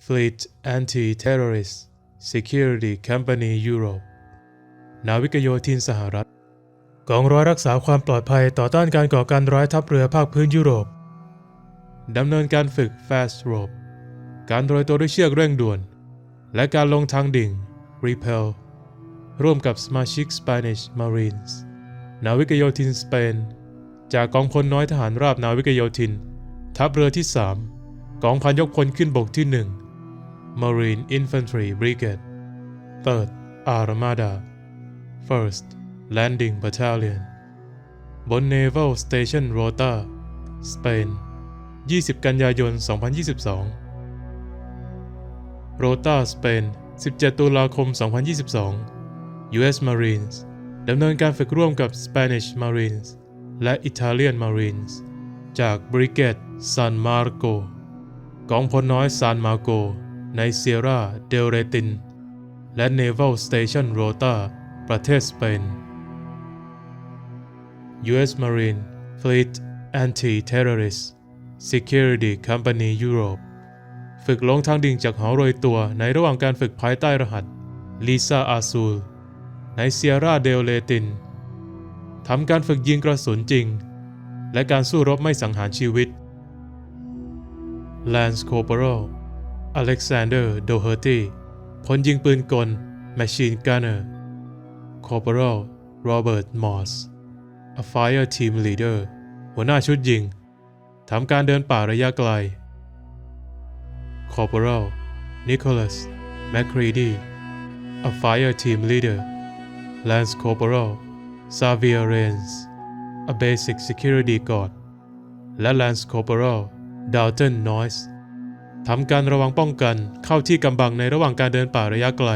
Fleet Anti-Terrorist Security Company Europe นาวิกโยธินสหรัฐกองร้อยรักษาความปลอดภัยต่อต้านการก่อการร้ายทัพเรือภาคพื้นยุโรปดำเนินการฝึก Fast Rope การโรยตัวด้วยเชือกเร่งด่วนและการลงทางดิ่ง Rappel ร่วมกับสมาชิก Spanish Marines นาวิกโยธินสเปนจากกองพลน้อยทหารราบนาวิกโยธินทัพเรือที่ 3 กองพันยกพลขึ้นบกที่ 1 Marine Infantry Brigade 3rd Armada 1st Landing Battalion บน Naval Station Rota สเปน20 กันยายน 2022 Rota สเปน17 ตุลาคม 2022 US Marines ดำเนินการฝึกร่วมกับ Spanish Marines และ Italian Marines จาก Brigade San Marco กองพลน้อย San Marco ใน Sierra del Retin และ Naval Station Rota ประเทศสเปน US Marine Fleet Anti-Terrorist Security Company Europe ฝึกลงทางดิ่งจากหอโรยตัวในระหว่างการฝึกภายใต้รหัส Lisa Azul ใน Sierra del Retin ทำการฝึกยิงกระสุนจริงและการสู้รบไม่สังหารชีวิต Lance Corporal Alexander Doherty พลยิงปืนกล Machine Gunner Corporal Robert Moss A Fire Team Leader หัวหน้าชุดยิงทำการเดินป่าระยะไกล Corporal Nicholas McCready A Fire Team Leader Lance Corporal Xavier Rains A Basic Security Guard และ Lance Corporal Dalton Noyes ทำการระวังป้องกันเข้าที่กำบังในระหว่างการเดินป่าระยะไกล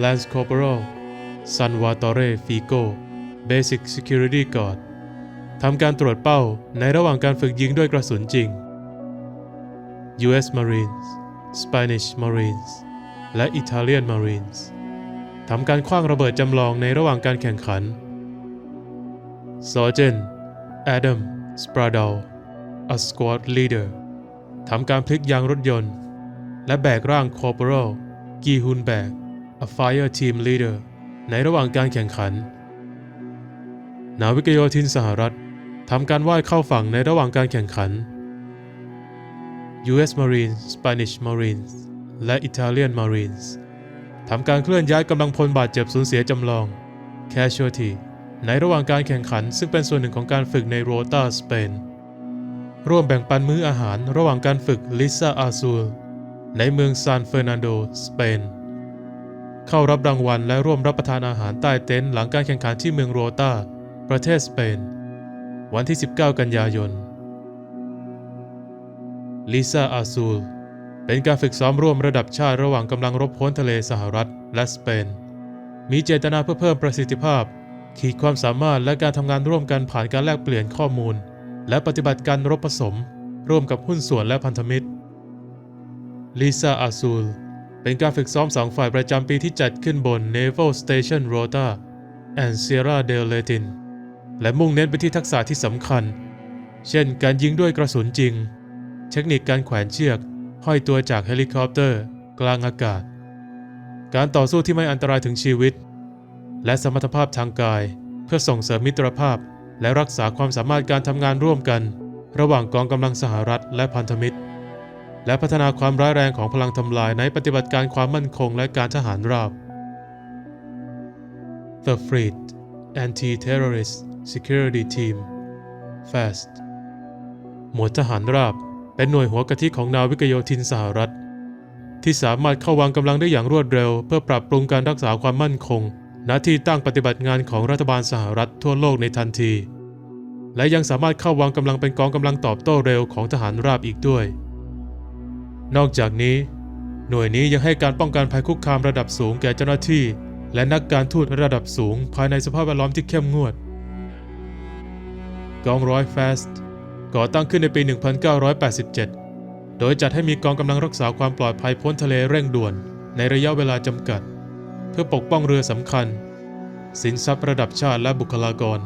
Lance Corporal Salvatore Fico Basic Security Guard ทำการตรวจเป้าในระหว่างการฝึกยิงด้วยกระสุนจริง US Marines Spanish Marines และ Italian Marines ทำการขว้างระเบิดจำลองในระหว่างการแข่งขัน Sergeant Adam Spradal A Squad Leader ทำการพลิกยางรถยนต์และแบกร่าง Corporal Guy Hunberg A Fire Team Leader ในระหว่างการแข่งขันนาวิกโยธินสหรัฐทำการว่ายเข้าฝั่งในระหว่างการแข่งขัน US Marines Spanish Marines และ Italian Marines ทำการเคลื่อนย้ายกำลังพลบาดเจ็บสูญเสียจำลอง Casualty ในระหว่างการแข่งขันซึ่งเป็นส่วนหนึ่งของการฝึกใน Rota สเปนร่วมแบ่งปันมื้ออาหารระหว่างการฝึก Lisa Azul ในเมืองซานเฟอร์นันโดสเปนเข้ารับรางวัลและร่วมรับประทานอาหารใต้เต็นท์หลังการแข่งขันที่เมืองโรตาประเทศสเปนวันที่ 19 กันยายน Lisa Azul เป็นการฝึกซ้อมร่วมระดับชาติระหว่างกำลังรบพ้นทะเลสหรัฐและสเปนมีเจตนาเพื่อเพิ่มประสิทธิภาพขีดความสามารถและการทำงานร่วมกันผ่านการแลกเปลี่ยนข้อมูลและปฏิบัติการรบผสมร่วมกับหุ้นส่วนและพันธมิตร Lisa Azul เป็นการฝึกซ้อม2ฝ่ายประจำปีที่จัดขึ้นบน Naval Station Rota and Sierra del Retin และมุ่งเน้นไปที่ทักษะที่สำคัญเช่นการยิงด้วยกระสุนจริงเทคนิคการแขวนเชือกห้อยตัวจากเฮลิคอปเตอร์กลางอากาศการต่อสู้ที่ไม่อันตรายถึงชีวิตและสมรรถภาพทางกายเพื่อส่งเสริมมิตรภาพและรักษาความสามารถการทำงานร่วมกันระหว่างกองกำลังสหรัฐและพันธมิตรและพัฒนาความร้ายแรงของพลังทำลายในปฏิบัติการความมั่นคงและการทหารราบ The Fleet Anti-Terrorist Security Team FAST หมวดทหารราบเป็นหน่วยหัวกะทิของนาวิกโยธินสหรัฐที่สามารถเข้าวางกำลังได้อย่างรวดเร็วเพื่อปรับปรุงการรักษาความมั่นคงณที่ตั้งปฏิบัติงานของรัฐบาลสหรัฐทั่วโลกในทันทีและยังสามารถเข้าวางกำลังเป็นกองกำลังตอบโต้เร็วของทหารราบอีกด้วยนอกจากนี้หน่วยนี้ยังให้การป้องกันภัยคุกคามระดับสูงแก่เจ้าหน้าที่และนักการทูตระดับสูงภายในสภาพแวดล้อมที่เข้มงวดกองร้อย FAST ก่อตั้งขึ้นในปี 1987 โดยจัดให้มีกองกำลังรักษาความปลอดภัยพ้นทะเลเร่งด่วนในระยะเวลาจำกัดเพื่อปกป้องเรือสำคัญสินทรัพย์ระดับชาติและบุคลากร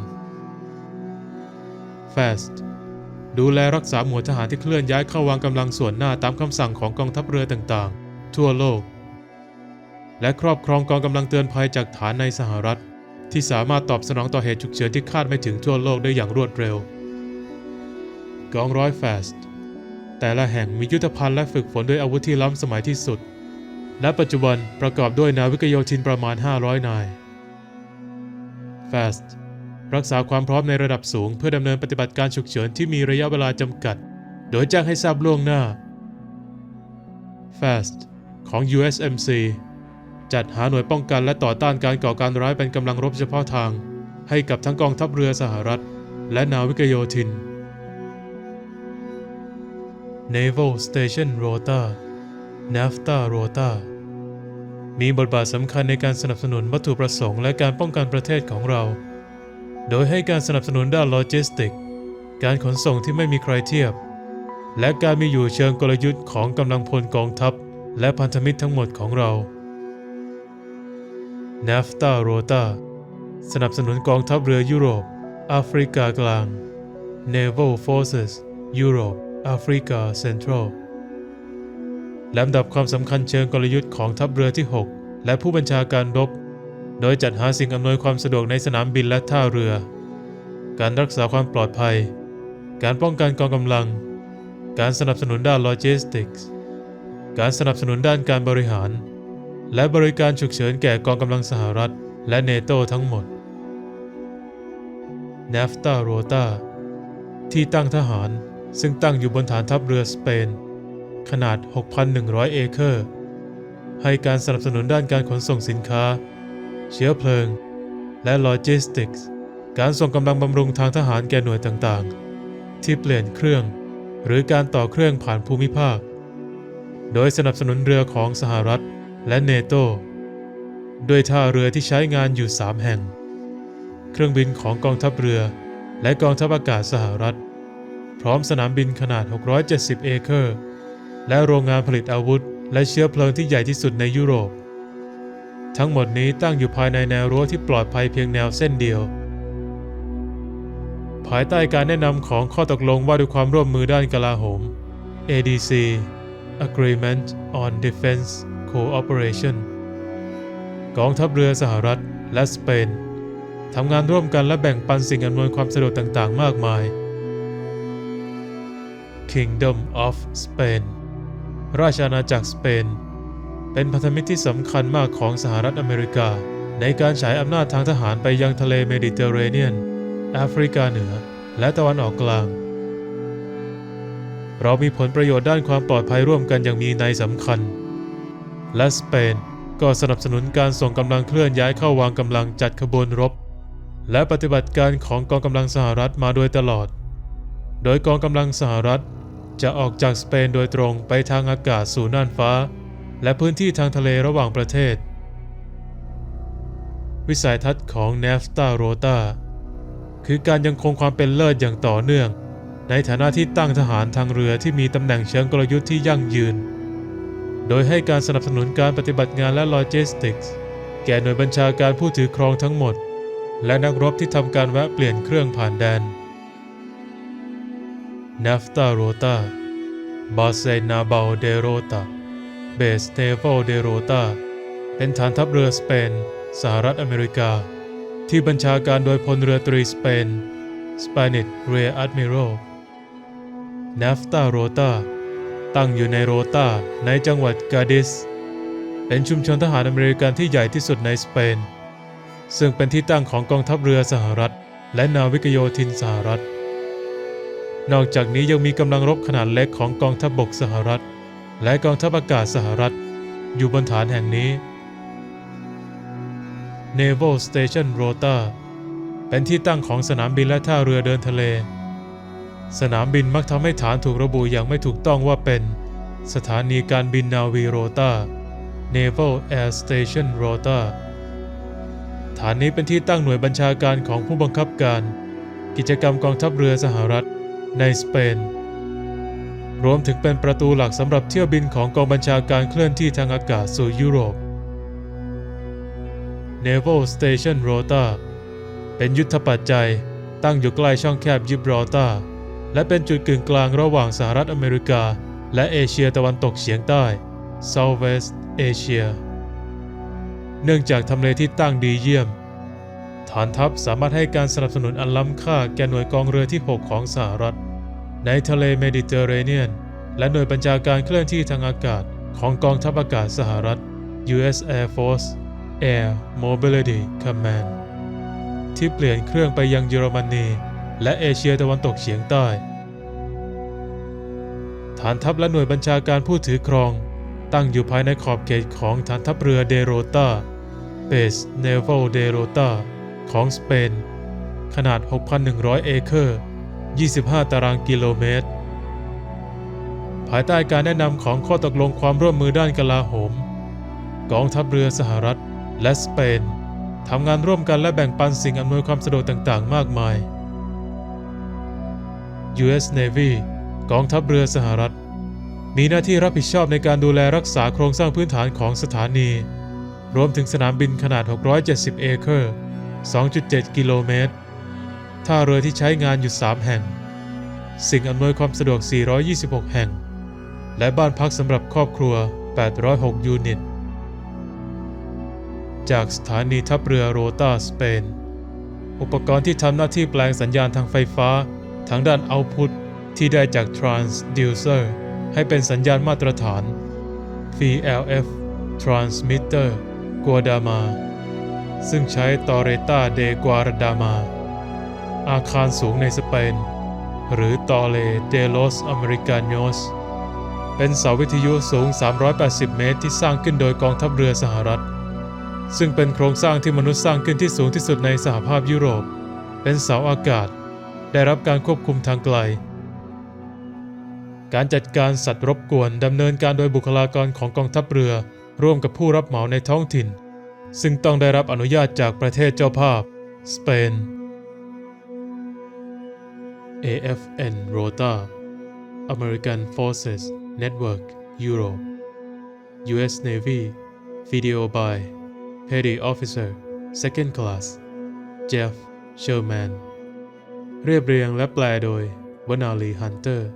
FAST ดูแลรักษาหมวดทหารที่เคลื่อนย้ายเข้าวางกำลังส่วนหน้าตามคำสั่งของกองทัพเรือต่างๆทั่วโลกและครอบครองกองกำลังเตือนภัยจากฐานในสหรัฐที่สามารถตอบสนองต่อเหตุฉุกเฉินที่คาดไม่ถึงทั่วโลกได้อย่างรวดเร็วกองร้อย FAST แต่ละแห่งมียุทธภัณฑ์และฝึกฝนด้วยอาวุธที่ล้ำสมัยที่สุดและปัจจุบันประกอบด้วยนาวิกโยธินประมาณ500นาย FAST รักษาความพร้อมในระดับสูงเพื่อดำเนินปฏิบัติการฉุกเฉินที่มีระยะเวลาจำกัดโดยแจ้งให้ทราบล่วงหน้า FAST ของ USMC จัดหาหน่วยป้องกันและต่อต้านการก่อการร้ายเป็นกำลังรบเฉพาะทางให้กับทั้งกองทัพเรือสหรัฐและนาวิกโยธิน Naval Station Rota NAVFTA Rota มีบทบาทสำคัญในการสนับสนุนวัตถุประสงค์และการป้องกันประเทศของเราโดยให้การสนับสนุนด้านโลจิสติกส์การขนส่งที่ไม่มีใครเทียบและการมีอยู่เชิงกลยุทธ์ของกำลังพลกองทัพและพันธมิตรทั้งหมดของเรา NAVFTA Rota สนับสนุนกองทัพเรือยุโรปแอฟริกากลาง Naval Forces Europe Africa Central ลำดับความสำคัญเชิงกลยุทธ์ของทัพเรือที่ 6 และผู้บัญชาการรบโดยจัดหาสิ่งอำนวยความสะดวกในสนามบินและท่าเรือการรักษาความปลอดภัยการป้องกันกองกำลังการสนับสนุนด้านโลจิสติกส์การสนับสนุนด้านการบริหารและบริการฉุกเฉินแก่กองกำลังสหรัฐและเนโตทั้งหมด NAVFTA Rota ที่ตั้งทหารซึ่งตั้งอยู่บนฐานทัพเรือสเปนขนาด 6,100 เอเคอร์ให้การสนับสนุนด้านการขนส่งสินค้าเชื้อเพลิงและโลจิสติกส์การส่งกำลังบำรุงทางทหารแก่หน่วยต่างๆที่เปลี่ยนเครื่องหรือการต่อเครื่องผ่านภูมิภาคโดยสนับสนุนเรือของสหรัฐและเนโตด้วยท่าเรือที่ใช้งานอยู่ 3 แห่งเครื่องบินของกองทัพเรือและกองทัพอากาศสหรัฐพร้อมสนามบินขนาด 670 เอเคอร์และโรงงานผลิตอาวุธและเชื้อเพลิงที่ใหญ่ที่สุดในยุโรปทั้งหมดนี้ตั้งอยู่ภายในแนวรั้วที่ปลอดภัยเพียงแนวเส้นเดียวภายใต้การแนะนำของข้อตกลงว่าด้วยความร่วมมือด้านกลาโหม ADC Agreement on Defense Cooperation กองทัพเรือสหรัฐและสเปนทำงานร่วมกันและแบ่งปันสิ่งอำนวยความสะดวกต่างๆมากมาย Kingdom of Spain ราชอาณาจักรสเปนเป็นพันธมิตรที่สำคัญมากของสหรัฐอเมริกาในการฉายอำนาจทางทหารไปยังทะเลเมดิเตอร์เรเนียนแอฟริกาเหนือและตะวันออกกลางเรามีผลประโยชน์ด้านความปลอดภัยร่วมกันอย่างมีนัยสำคัญและสเปนก็สนับสนุนการส่งกำลังเคลื่อนย้ายเข้าวางกำลังจัดขบวนรบและปฏิบัติการของกองกำลังสหรัฐมาโดยตลอดโดยกองกำลังสหรัฐจะออกจากสเปนโดยตรงไปทางอากาศสู่น่านฟ้าและพื้นที่ทางทะเลระหว่างประเทศวิสัยทัศน์ของ NAVFTA Rota คือการยังคงความเป็นเลิศอย่างต่อเนื่องในฐานะที่ตั้งทหารทางเรือที่มีตำแหน่งเชิงกลยุทธ์ที่ยั่งยืนโดยให้การสนับสนุนการปฏิบัติงานและโลจิสติกส์แก่หน่วยบัญชาการผู้ถือครองทั้งหมดและนักรบที่ทำการแวะเปลี่ยนเครื่องผ่านแดน NAVFTA Rota Base Naval de Rota Base Naval de Rota เป็นฐานทัพเรือสเปนสหรัฐอเมริกาที่บัญชาการโดยพลเรือตรีสเปน Spanish Rear Admiral NAVFTA Rota ตั้งอยู่ในโรตาในจังหวัดกาดิสเป็นชุมชนทหารอเมริกันที่ใหญ่ที่สุดในสเปนซึ่งเป็นที่ตั้งของกองทัพเรือสหรัฐและนาวิกโยธินสหรัฐนอกจากนี้ยังมีกำลังรบขนาดเล็กของกองทัพบกสหรัฐและกองทัพอากาศสหรัฐอยู่บนฐานแห่งนี้ Naval Station Rota เป็นที่ตั้งของสนามบินและท่าเรือเดินทะเลสนามบินมักทำให้ฐานถูกระบุอย่างไม่ถูกต้องว่าเป็นสถานีการบินนาวีโรตา Naval Air Station Rota ฐานนี้เป็นที่ตั้งหน่วยบัญชาการของผู้บังคับการกิจกรรมกองทัพเรือสหรัฐในสเปนรวมถึงเป็นประตูหลักสำหรับเที่ยวบินของกองบัญชาการเคลื่อนที่ทางอากาศสู่ยุโรป Naval Station Rota เป็นยุทธปัจจัยตั้งอยู่ใกล้ช่องแคบยิบรอลตาร์ และเป็นจุดกึ่งกลางระหว่างสหรัฐอเมริกาและเอเชียตะวันตกเฉียงใต้ Southwest Asia เนื่องจากทำเลที่ตั้งดีเยี่ยมฐานทัพสามารถให้การสนับสนุนอันล้ำค่าแก่หน่วยกองเรือที่ 6 ของสหรัฐในทะเลเมดิเตอร์เรเนียนและหน่วยบัญชาการเคลื่อนที่ทางอากาศของกองทัพอากาศสหรัฐ U.S. Air Force Air Mobility Command ที่เปลี่ยนเครื่องไปยังเยอรมนีและเอเชียตะวันตกเฉียงใต้ฐานทัพและหน่วยบัญชาการผู้ถือครองตั้งอยู่ภายในขอบเขตของฐานทัพเรือเดโรตา Base Naval de Rota ของสเปนขนาด 6,100 เอเคอร์ 25 ตารางกิโลเมตรภายใต้การแนะนำของข้อตกลงความร่วมมือด้านกลาโหมกองทัพเรือสหรัฐและสเปนทำงานร่วมกันและแบ่งปันสิ่งอำนวยความสะดวกต่างๆมากมาย U.S. Navy กองทัพเรือสหรัฐมีหน้าที่รับผิดชอบในการดูแลรักษาโครงสร้างพื้นฐานของสถานีรวมถึงสนามบินขนาด 670 เอเคอร์ 2.7 กิโลเมตรท่าเรือที่ใช้งานอยู่ 3 แห่งสิ่งอำนวยความสะดวก 426 แห่งและบ้านพักสำหรับครอบครัว 806 ยูนิตจากสถานีทัพเรือโรตาสเปนอุปกรณ์ที่ทำหน้าที่แปลงสัญญาณทางไฟฟ้าทางด้านเอาต์พุตที่ได้จาก Transducer ให้เป็นสัญญาณมาตรฐาน VLF Transmitter Guadama ซึ่งใช้ Torreta de Guadama อาคารสูงในสเปนหรือ Torre de los Americanos เป็นเสาวิทยุสูง 380 เมตรที่สร้างขึ้นโดยกองทัพเรือสหรัฐซึ่งเป็นโครงสร้างที่มนุษย์สร้างขึ้นที่สูงที่สุดในสหภาพยุโรปเป็นเสาอากาศได้รับการควบคุมทางไกลการจัดการสัตว์รบกวนดำเนินการโดยบุคลากรของกองทัพเรือร่วมกับผู้รับเหมาในท้องถิ่นซึ่งต้องได้รับอนุญาตจากประเทศเจ้าภาพสเปน AFN Rota American Forces Network Europe U.S. Navy Video by Petty Officer Second Class Jeff Sherman เรียบเรียงและแปลโดยวนาลีฮันเตอร์